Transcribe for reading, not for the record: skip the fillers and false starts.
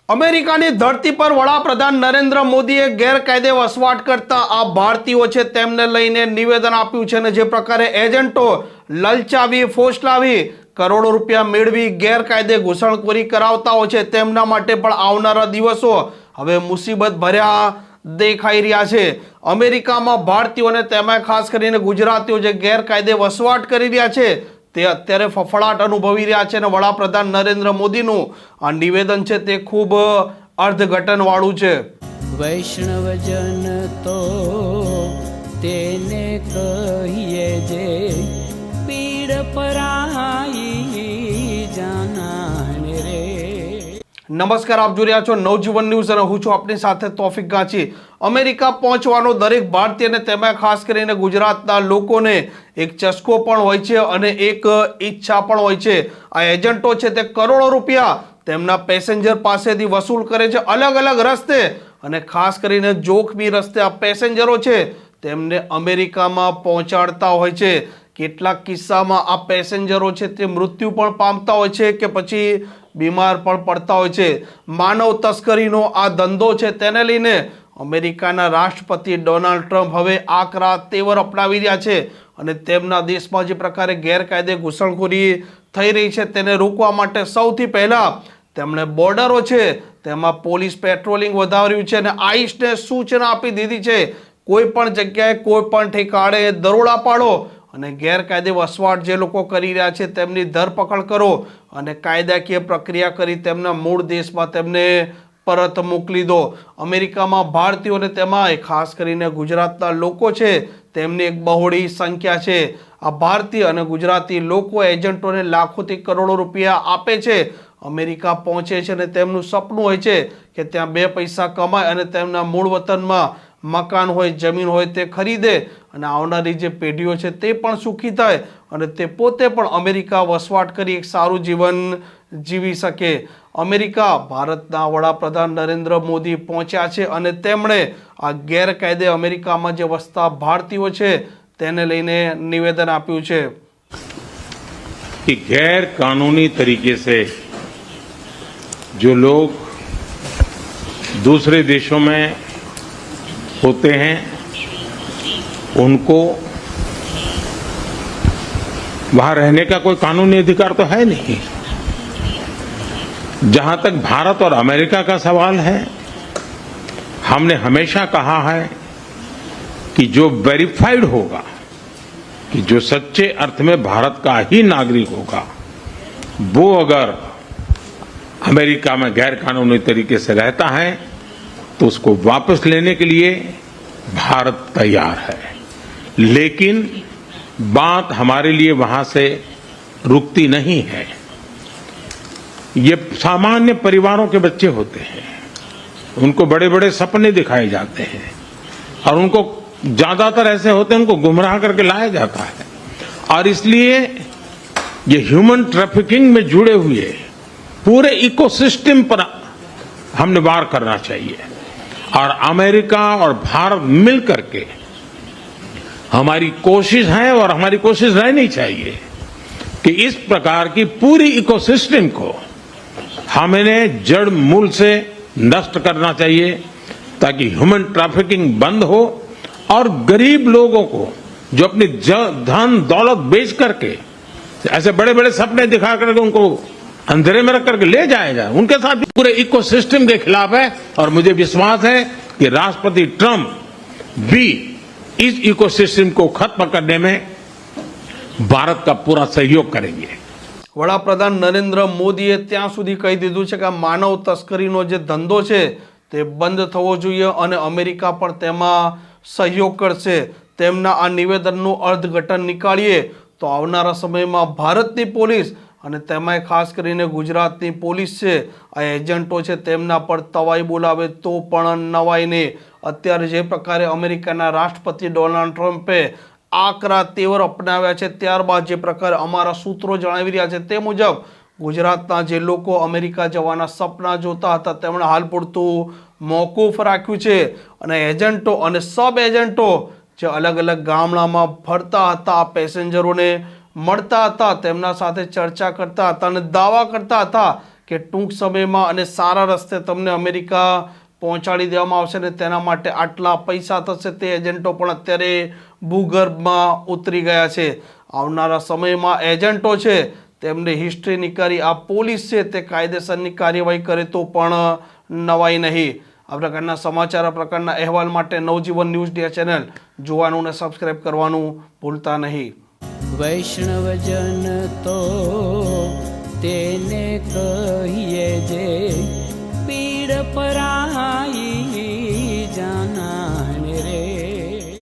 અમેરિકાની ધરતી પર વડાપ્રધાન નરેન્દ્ર મોદીએ ગેરકાયદે વસવાટ કરતા આ ભારતીયો છે તેમને લઈને નિવેદન આપ્યું છે અને જે પ્રકારે એજન્ટો લલચાવી ફોસલાવી કરોડો રૂપિયા મેળવી ગેરકાયદે ઘૂસણખોરી કરાવતા હોય છે તેમના માટે પણ આવનારા દિવસો હવે મુસીબત ભર્યા દેખાઈ રહ્યા છે। અમેરિકામાં ભારતીયોને તેમાં ખાસ કરીને ગુજરાતીઓ જે ગેરકાયદે વસવાટ કરી રહ્યા છે તે અત્યારે ફફડાટ અનુભવી રહ્યા છે અને વડાપ્રધાન નરેન્દ્ર મોદીનું આ નિવેદન છે તે ખૂબ અર્થઘટન વાળું છે। વૈષ્ણવજન તો તેને કહીએ જે પીડ પરાઈ જાનાને રે। નમસ્કાર, આપ જોઈ રહ્યા છો નવજીવન ન્યૂઝ અને હું છું આપની સાથે તોફિક ગાંચી। અમેરિકા પહોંચવાનો દરેક ભારતીયને તેમાં ખાસ કરીને ગુજરાતના લોકોને એક ચસ્કો પણ હોય છે અને એક ઈચ્છા પણ હોય છે। આ એજન્ટો છે તે કરોડો રૂપિયા તેમના પેસેન્જર પાસેથી વસૂલ કરે છે અલગ અલગ રસ્તે અને ખાસ કરીને જોખમી રસ્તે આ પેસેન્જરો છે તેમને અમેરિકામાં પહોંચાડતા હોય છે। કેટલાક કિસ્સામાં આ પેસેન્જરો છે તે મૃત્યુ પણ પામતા હોય છે કે પછી બીમાર પણ પડતા હોય છે। માનવ તસ્કરીનો આ ધંધો છે તેને લઈને અમેરિકાના રાષ્ટ્રપતિ ડોનાલ્ડ ટ્રમ્પ હવે આકરા તેવર અપનાવી રહ્યા છે અને તેમના દેશમાં જે પ્રકારે ગેરકાયદે ઘૂસણખોરી થઈ રહી છે તેને રોકવા માટે સૌથી પહેલાં તેમણે બોર્ડરો છે તેમાં પોલીસ પેટ્રોલિંગ વધાર્યું છે અને આઈસને સૂચના આપી દીધી છે કોઈ પણ જગ્યાએ કોઈ પણ ઠેકાણે દરોડા પાડો અને ગેરકાયદે વસવાટ જે લોકો કરી રહ્યા છે તેમની ધરપકડ કરો અને કાયદાકીય પ્રક્રિયા કરી તેમના મૂળ દેશમાં તેમને પરત મોકલી દો। અમેરિકામાં ભારતીયોને તેમાં ખાસ કરીને ગુજરાતના લોકો છે તેમની એક બહોળી સંખ્યા છે। આ ભારતીય અને ગુજરાતી લોકો એજન્ટોને લાખોથી કરોડો રૂપિયા આપે છે, અમેરિકા પહોંચે છે અને તેમનું સપનું હોય છે કે ત્યાં બે પૈસા કમાય અને તેમના મૂળ વતનમાં મકાન હોય જમીન હોય તે ખરીદે અને આવનારી જે પેઢીઓ છે તે પણ સુખી થાય અને તે પોતે પણ અમેરિકા વસવાટ કરી એક સારું જીવન જીવી શકે। અમેરિકા ભારતના વડાપ્રધાન નરેન્દ્ર મોદી પહોંચ્યા છે અને તેમણે આ ગેરકાયદે અમેરિકામાં જે વસતા ભારતીયો છે તેને લઈને નિવેદન આપ્યું છે कि गैर कानूनी तरीके से जो लोग दूसरे देशों में होते हैं उनको वहां रहने का कोई कानूनी अधिकार तो है नहीं। जहां तक भारत और अमेरिका का सवाल है, हमने हमेशा कहा है कि जो वेरीफाइड होगा, कि जो सच्चे अर्थ में भारत का ही नागरिक होगा, वो अगर अमेरिका में गैर कानूनी तरीके से रहता है तो उसको वापस लेने के लिए भारत तैयार है। लेकिन बात हमारे लिए वहां से रुकती नहीं है। ये सामान्य परिवारों के बच्चे होते हैं, उनको बड़े बड़े सपने दिखाए जाते हैं और उनको ज्यादातर ऐसे होते हैं उनको गुमराह करके लाया जाता है और इसलिए ये ह्यूमन ट्रैफिकिंग में जुड़े हुए पूरे इकोसिस्टम पर हमने वार करना चाहिए और अमेरिका और भारत मिल करके हमारी कोशिश है और हमारी कोशिश रहनी चाहिए कि इस प्रकार की पूरी इकोसिस्टम को हमें जड़ मूल से नष्ट करना चाहिए ताकि ह्यूमन ट्रैफिकिंग बंद हो और गरीब लोगों को जो अपनी धन दौलत बेच करके ऐसे बड़े बड़े सपने दिखा करके उनको अंधेरे में रख करके ले जाया जाए, उनके साथ भी पूरे इकोसिस्टम के खिलाफ है और मुझे विश्वास है कि राष्ट्रपति ट्रंप भी इस इकोसिस्टम को खत्म करने में भारत का पूरा सहयोग करेंगे। વડાપ્રધાન નરેન્દ્ર મોદીએ ત્યાં સુધી કહી દીધું છે કે માનવ તસ્કરીનો જે ધંધો છે તે બંધ થવો જોઈએ અને અમેરિકા પણ તેમાં સહયોગ કરશે। તેમના આ નિવેદનનું અર્થઘટન નીકાળીએ તો આવનારા સમયમાં ભારતની પોલીસ અને તેમાં ખાસ કરીને ગુજરાતની પોલીસ છે આ એજન્ટો છે તેમના પર તવાઈ બોલાવે તો પણ નવાઈ નહીં। અત્યારે જે પ્રકારે અમેરિકાના રાષ્ટ્રપતિ ડોનાલ્ડ ટ્રમ્પે આકરા તેવર અપનાવ્યા છે ત્યારબાદ જે પ્રકારે અમારા સૂત્રો જણાવી રહ્યા છે તે મુજબ ગુજરાતના જે લોકો અમેરિકા જવાના સપના જોતા હતા તેમણે હાલ પૂરતું મોકૂફ રાખ્યું છે અને એજન્ટો અને સબ એજન્ટો જે અલગ અલગ ગામડામાં ફરતા હતા પેસેન્જરોને મળતા હતા તેમના સાથે ચર્ચા કરતા હતા અને દાવા કરતા હતા કે ટૂંક સમયમાં અને સારા રસ્તે તમને અમેરિકા પહોંચાડી દેવામાં આવશે ને તેના માટે આટલા પૈસા થશે, તે એજન્ટો પણ અત્યારે ભૂગર્ભમાં ઉતરી ગયા છે. આવનારા સમયમાં એજન્ટો છે તેમને હિસ્ટ્રીની કરી આ પોલીસ છે તે કાયદેસરની કાર્યવાહી કરે તો પણ નવાઈ નહીં. આ પ્રકારના સમાચાર, આ પ્રકારના અહેવાલ માટે નવજીવન ન્યૂઝ ડે ચેનલ જોવાનું અને સબસ્ક્રાઇબ કરવાનું ભૂલતા નહીં. વૈષ્ણવજન તો તેને કહીએ જે